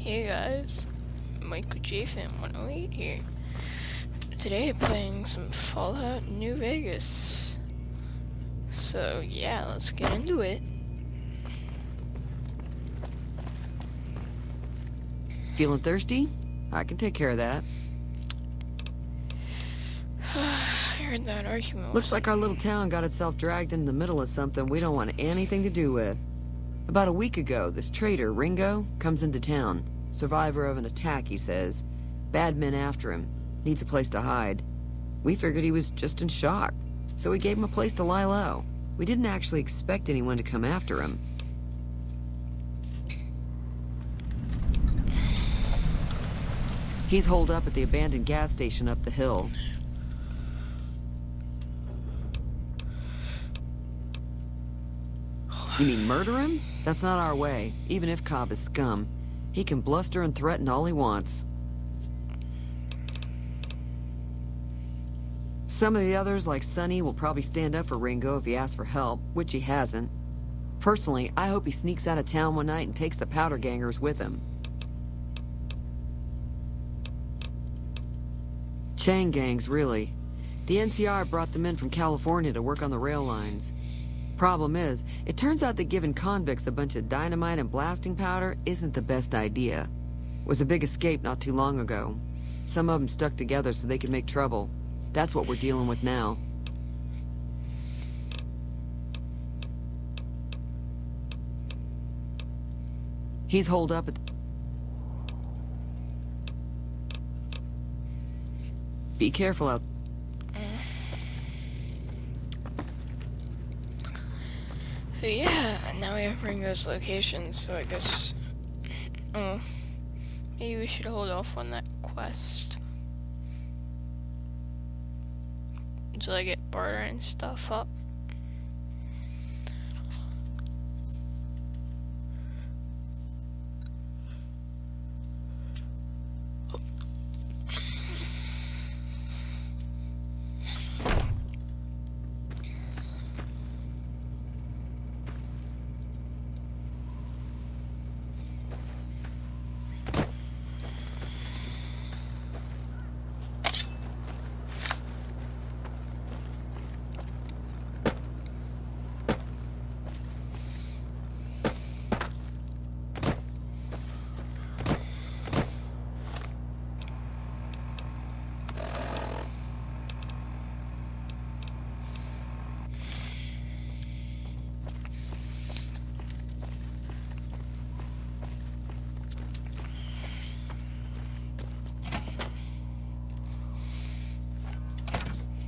Hey guys, Michael J. Fan 108 here. Today playing some Fallout New Vegas. So yeah, let's get into it. Feeling thirsty? I can take care of that. I heard that argument. Looks like our little town got itself dragged into the middle of something we don't want anything to do with. About a week ago, this traitor, Ringo, comes into town. Survivor of an attack, he says. Bad men after him. Needs a place to hide. We figured he was just in shock, so we gave him a place to lie low. We didn't actually expect anyone to come after him. He's holed up at the abandoned gas station up the hill. You mean murder him? That's not our way, even if Cobb is scum. He can bluster and threaten all he wants. Some of the others, like Sonny, will probably stand up for Ringo if he asks for help, which he hasn't. Personally, I hope he sneaks out of town one night and takes the powder gangers with him. Chain gangs, really. The NCR brought them in from California to work on the rail lines. Problem is, it turns out that giving convicts a bunch of dynamite and blasting powder isn't the best idea. Was a big escape not too long ago. Some of them stuck together so they could make trouble. That's what we're dealing with now. He's holed up at... Be careful out... So yeah, now we have Ringo's location, so I guess... maybe we should hold off on that quest. Until I get barter and stuff up.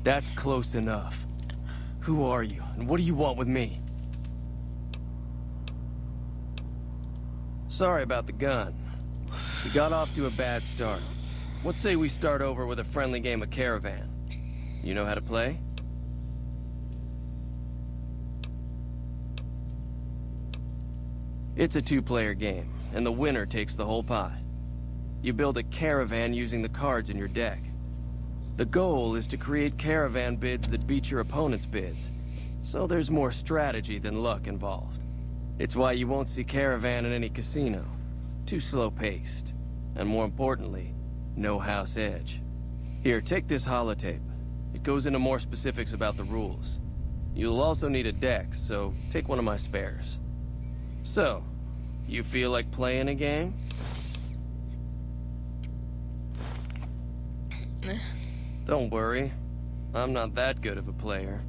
That's close enough. Who are you, and what do you want with me? Sorry about the gun. We got off to a bad start. What say we start over with a friendly game of Caravan? You know how to play? It's a two-player game, and the winner takes the whole pie. You build a caravan using the cards in your deck. The goal is to create caravan bids that beat your opponent's bids, so there's more strategy than luck involved. It's why you won't see caravan in any casino. Too slow-paced. And more importantly, no house edge. Here, take this holotape. It goes into more specifics about the rules. You'll also need a deck, so take one of my spares. So, you feel like playing a game? Don't worry. I'm not that good of a player.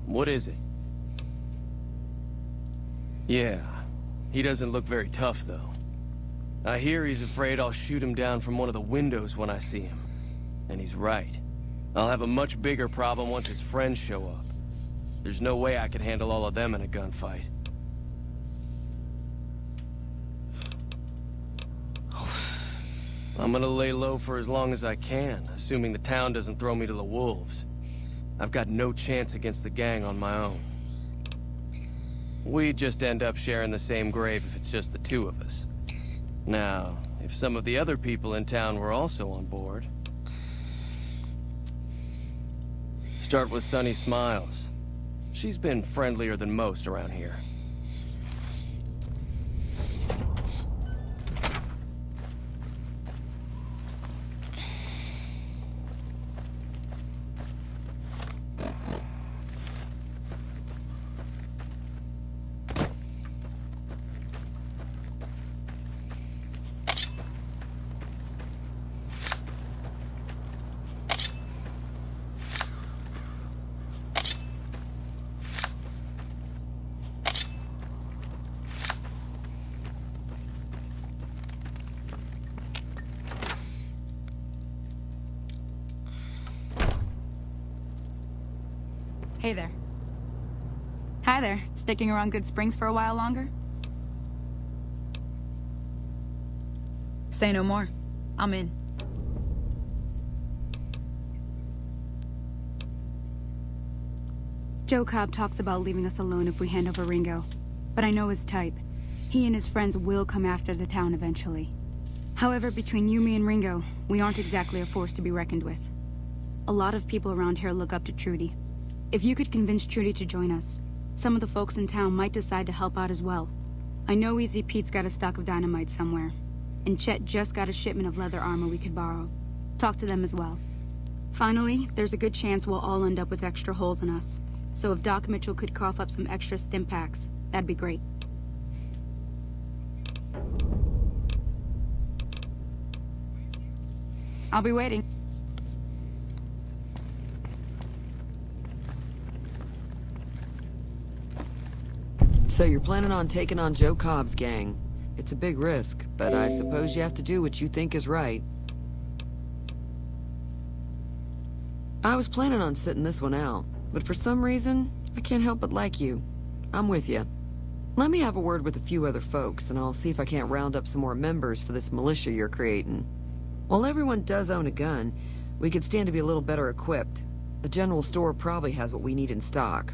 What is it? Yeah, he doesn't look very tough, though. I hear he's afraid I'll shoot him down from one of the windows when I see him. And he's right. I'll have a much bigger problem once his friends show up. There's no way I could handle all of them in a gunfight. I'm gonna lay low for as long as I can, assuming the town doesn't throw me to the wolves. I've got no chance against the gang on my own. We'd just end up sharing the same grave if it's just the two of us. Now, if some of the other people in town were also on board... Start with Sunny Smiles. She's been friendlier than most around here. Hey there. Hi there. Sticking around Good Springs for a while longer? Say no more. I'm in. Joe Cobb talks about leaving us alone if we hand over Ringo. But I know his type. He and his friends will come after the town eventually. However, between you, me, and Ringo, we aren't exactly a force to be reckoned with. A lot of people around here look up to Trudy. If you could convince Trudy to join us, some of the folks in town might decide to help out as well. I know Easy Pete's got a stock of dynamite somewhere, and Chet just got a shipment of leather armor we could borrow. Talk to them as well. Finally, there's a good chance we'll all end up with extra holes in us. So if Doc Mitchell could cough up some extra stim packs, that'd be great. I'll be waiting. So you're planning on taking on Joe Cobb's gang. It's a big risk, but I suppose you have to do what you think is right. I was planning on sitting this one out, but for some reason, I can't help but like you. I'm with you. Let me have a word with a few other folks, and I'll see if I can't round up some more members for this militia you're creating. While everyone does own a gun, we could stand to be a little better equipped. The general store probably has what we need in stock.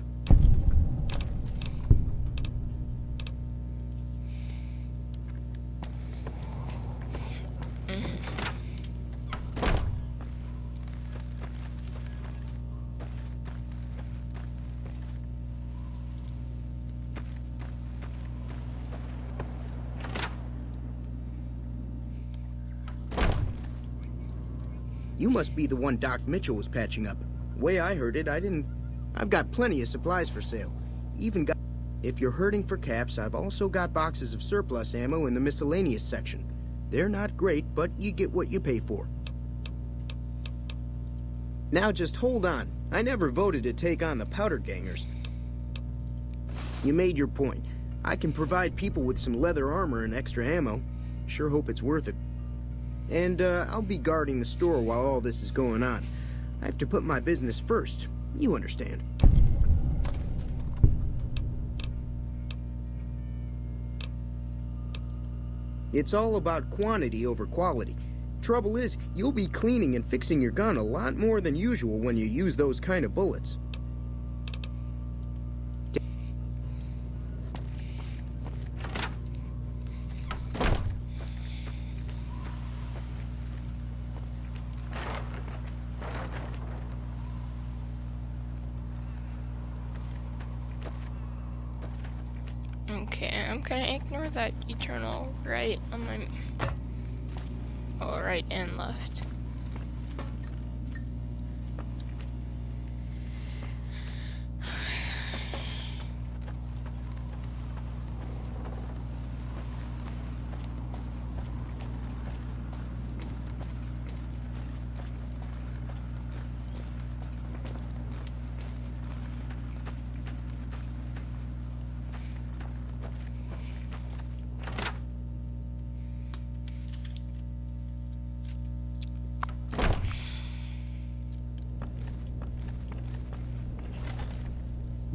You must be the one Doc Mitchell was patching up. Way I heard it, I've got plenty of supplies for sale. Even got... If you're hurting for caps, I've also got boxes of surplus ammo in the miscellaneous section. They're not great, but you get what you pay for. Now just hold on. I never voted to take on the powder gangers. You made your point. I can provide people with some leather armor and extra ammo. Sure hope it's worth it. And, I'll be guarding the store while all this is going on. I have to put my business first. You understand. It's all about quantity over quality. Trouble is, you'll be cleaning and fixing your gun a lot more than usual when you use those kind of bullets. Okay, I'm gonna ignore that eternal right on my... Oh, right and left.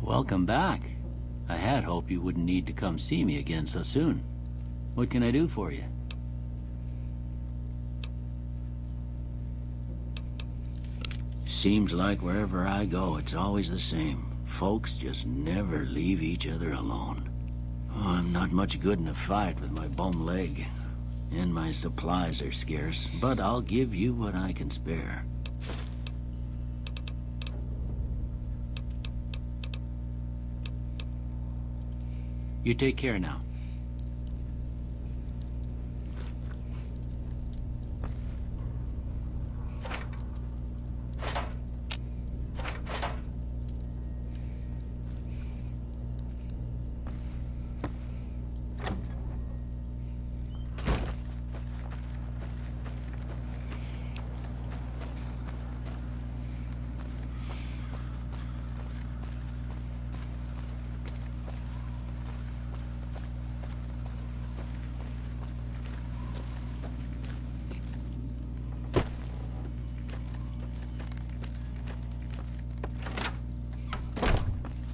Welcome back. I had hoped you wouldn't need to come see me again so soon. What can I do for you? Seems like wherever I go, it's always the same. Folks just never leave each other alone. Oh, I'm not much good in a fight with my bum leg. And my supplies are scarce, but I'll give you what I can spare. You take care now.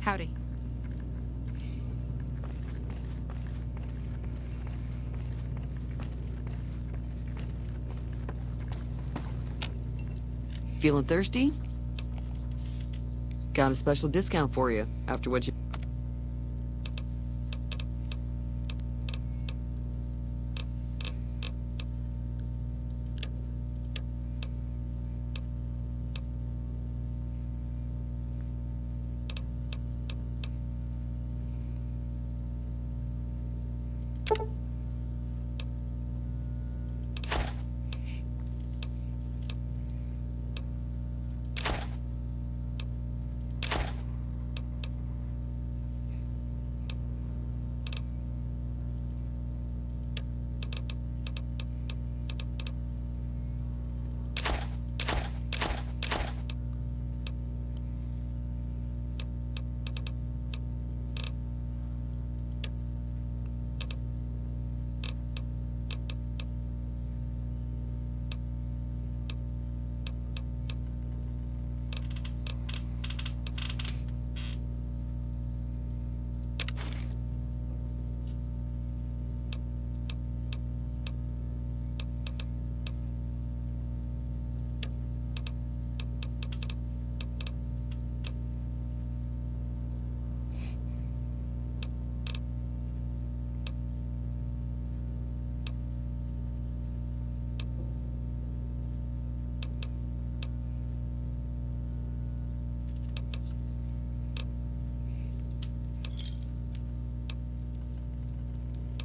Howdy. Feeling thirsty? Got a special discount for you after what you...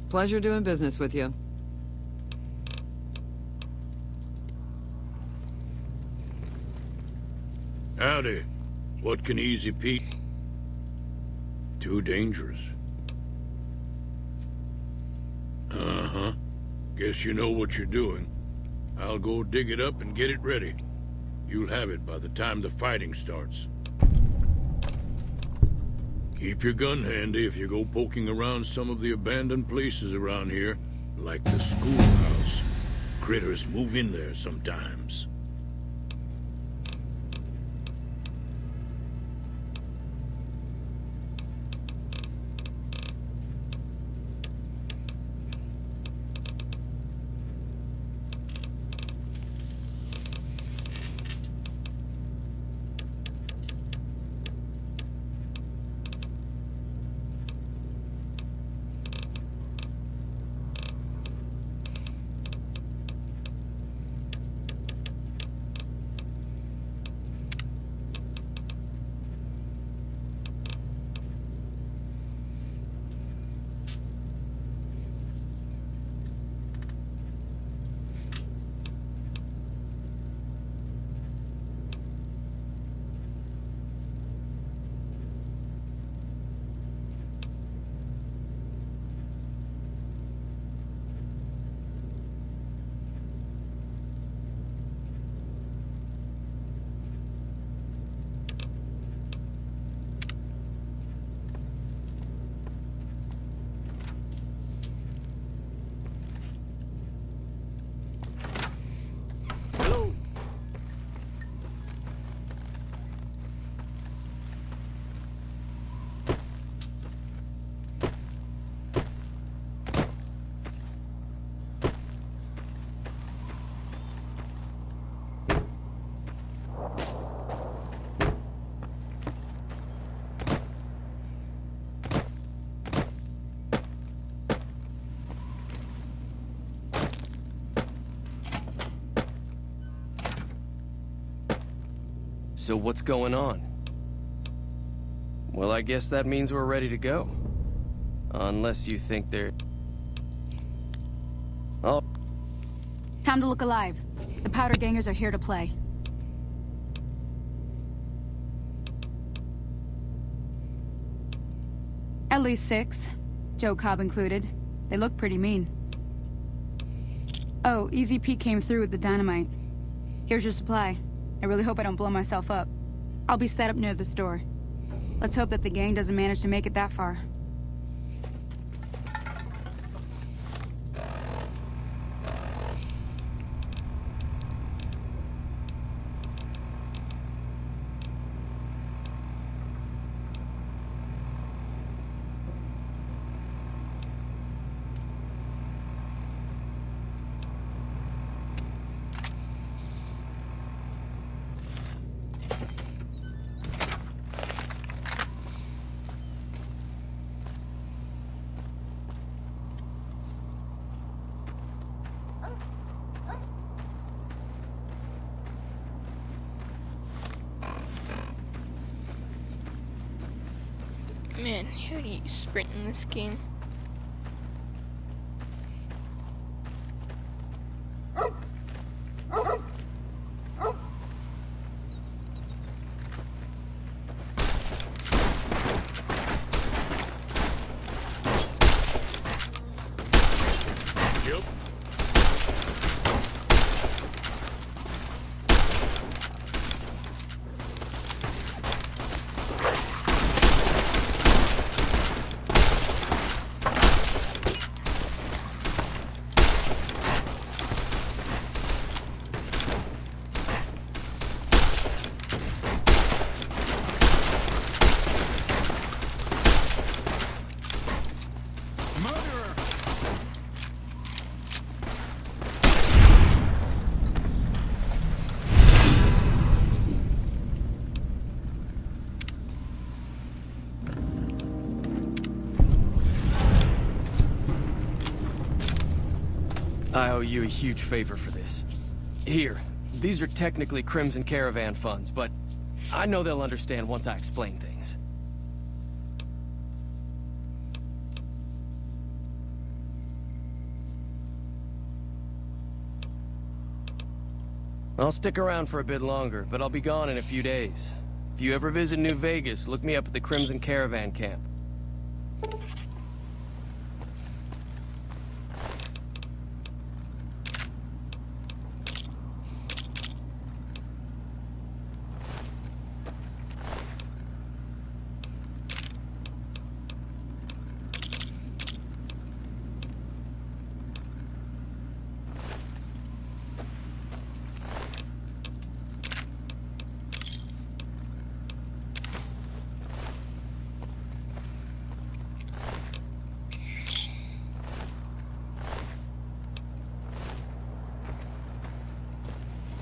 Pleasure doing business with you. Howdy. What can Easy Pete? Too dangerous. Uh-huh. Guess you know what you're doing. I'll go dig it up and get it ready. You'll have it by the time the fighting starts. Keep your gun handy if you go poking around some of the abandoned places around here, like the schoolhouse. Critters move in there sometimes. So what's going on? Well, I guess that means we're ready to go. Unless you think they're... Oh, Time to look alive. The Powder Gangers are here to play. At least 6. Joe Cobb included. They look pretty mean. Oh, Easy Pete came through with the dynamite. Here's your supply. I really hope I don't blow myself up. I'll be set up near the store. Let's hope that the gang doesn't manage to make it that far. Man, how do you sprint in this game? Yep. I owe you a huge favor for this. Here, these are technically Crimson Caravan funds, but I know they'll understand once I explain things. I'll stick around for a bit longer, but I'll be gone in a few days. If you ever visit New Vegas, look me up at the Crimson Caravan camp.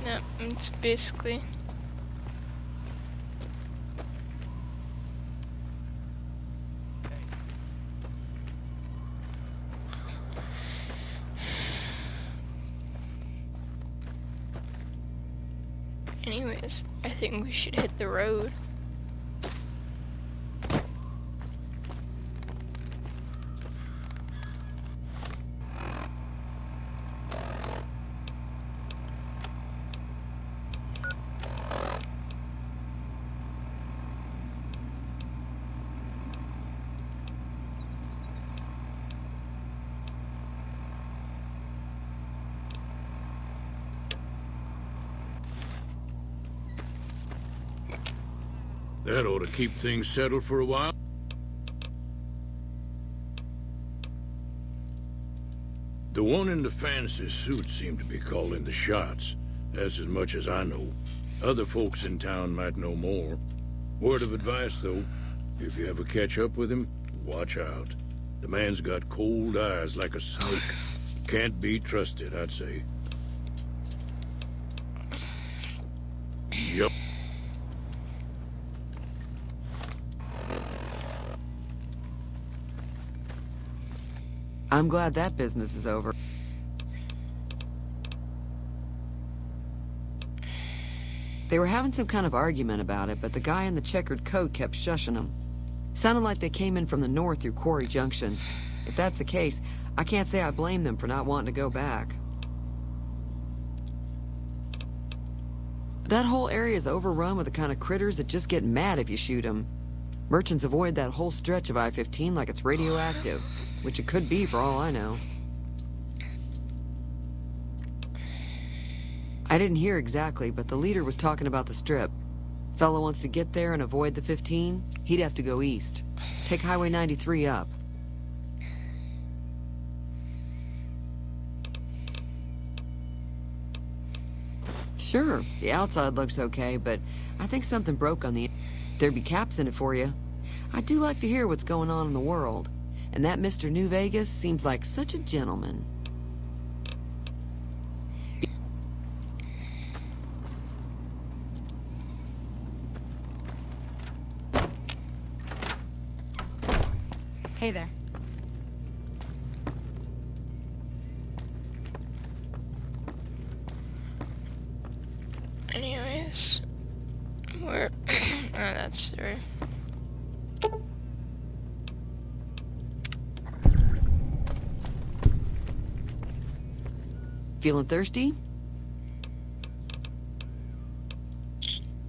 No, it's basically... Anyways, I think we should hit the road. That ought to keep things settled for a while. The one in the fancy suit seemed to be calling the shots. That's as much as I know. Other folks in town might know more. Word of advice, though, if you ever catch up with him, watch out. The man's got cold eyes like a snake. Can't be trusted, I'd say. Yup. I'm glad that business is over. They were having some kind of argument about it, but the guy in the checkered coat kept shushing them. Sounded like they came in from the north through Quarry Junction. If that's the case, I can't say I blame them for not wanting to go back. That whole area is overrun with the kind of critters that just get mad if you shoot them. Merchants avoid that whole stretch of I-15 like it's radioactive, which it could be for all I know. I didn't hear exactly, but the leader was talking about the Strip. Fella wants to get there and avoid the 15, he'd have to go east. Take Highway 93 up. Sure, the outside looks okay, but I think something broke on the... There'd be caps in it for you. I do like to hear what's going on in the world. And that Mr. New Vegas seems like such a gentleman. Hey there. Anyways, where? Oh, that's right. Feeling thirsty?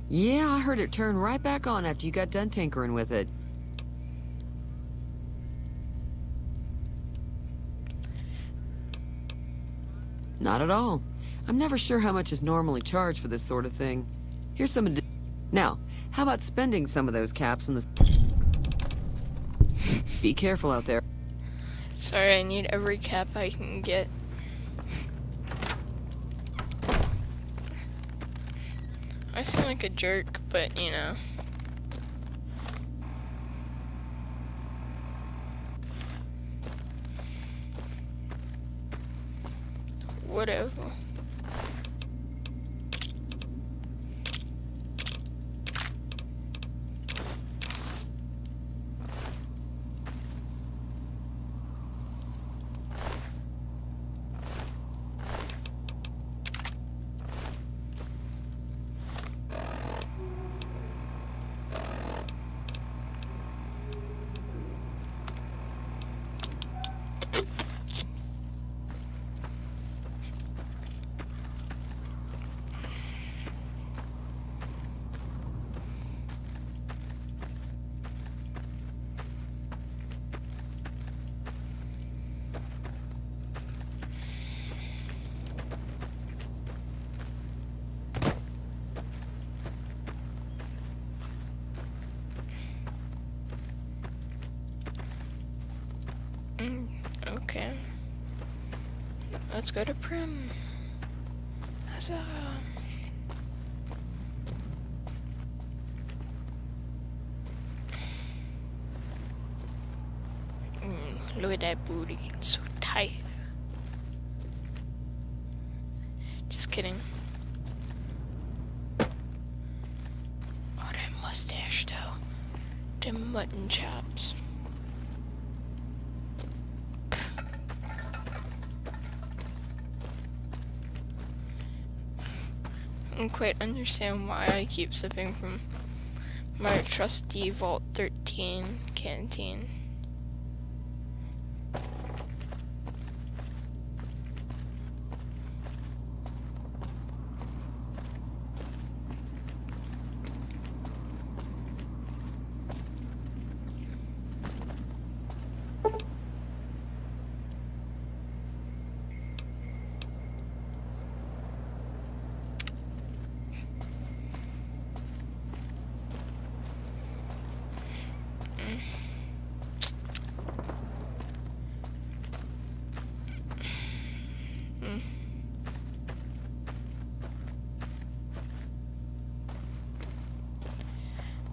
Yeah, I heard it turn right back on after you got done tinkering with it. Not at all. I'm never sure how much is normally charged for this sort of thing. Here's some... Now, how about spending some of those caps in the... Be careful out there. Sorry, I need every cap I can get. I seem like a jerk, but you know. Whatever. Okay. Let's go to Prim. Huzzah. Look at that booty. It's so tight. Just kidding. Oh, that mustache though. Them mutton chops. I don't quite understand why I keep sipping from my trusty Vault 13 canteen.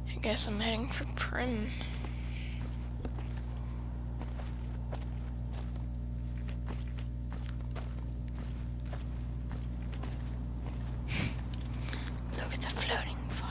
I guess I'm heading for Prim. Look at the floating file.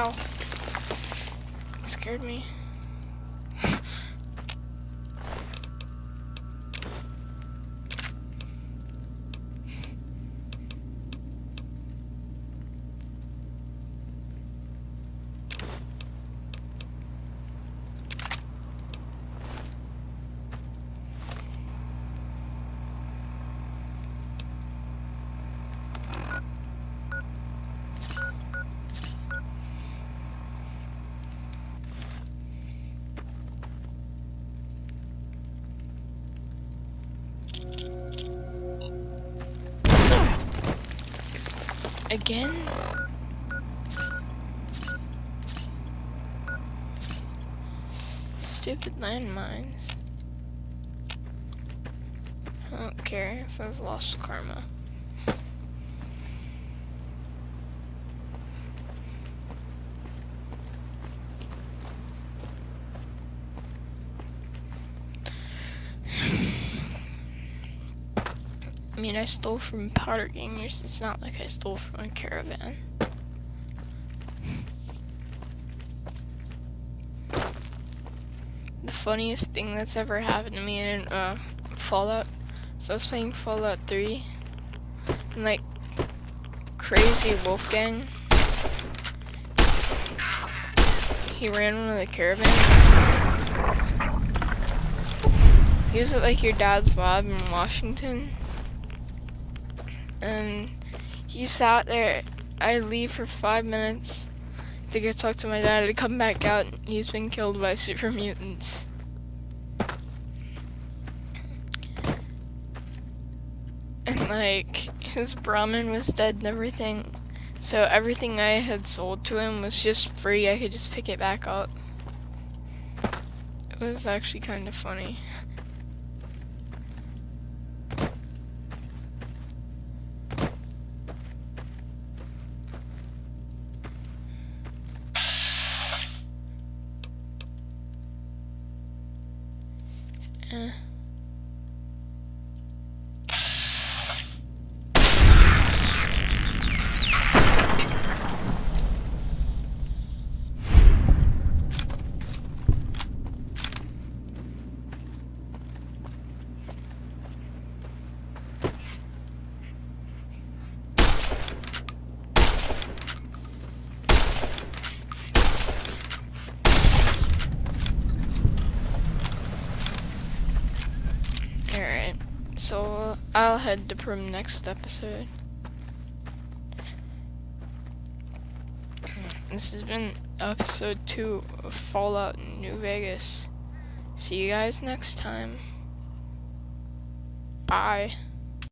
Ow. It scared me. Again? Stupid landmines. I don't care if I've lost karma. I mean, I stole from powder gangers. It's not like I stole from a caravan. The funniest thing that's ever happened to me in Fallout. So I was playing Fallout 3, and like Crazy Wolfgang, he ran one of the caravans. He was at like your dad's lab in Washington. And he sat there. I leave for 5 minutes to go talk to my dad. I come back out, and he's been killed by super mutants. And like, his Brahmin was dead and everything. So everything I had sold to him was just free. I could just pick it back up. It was actually kind of funny. Alright, so I'll head to Prim next episode. This has been episode 2 of Fallout New Vegas. See you guys next time. Bye.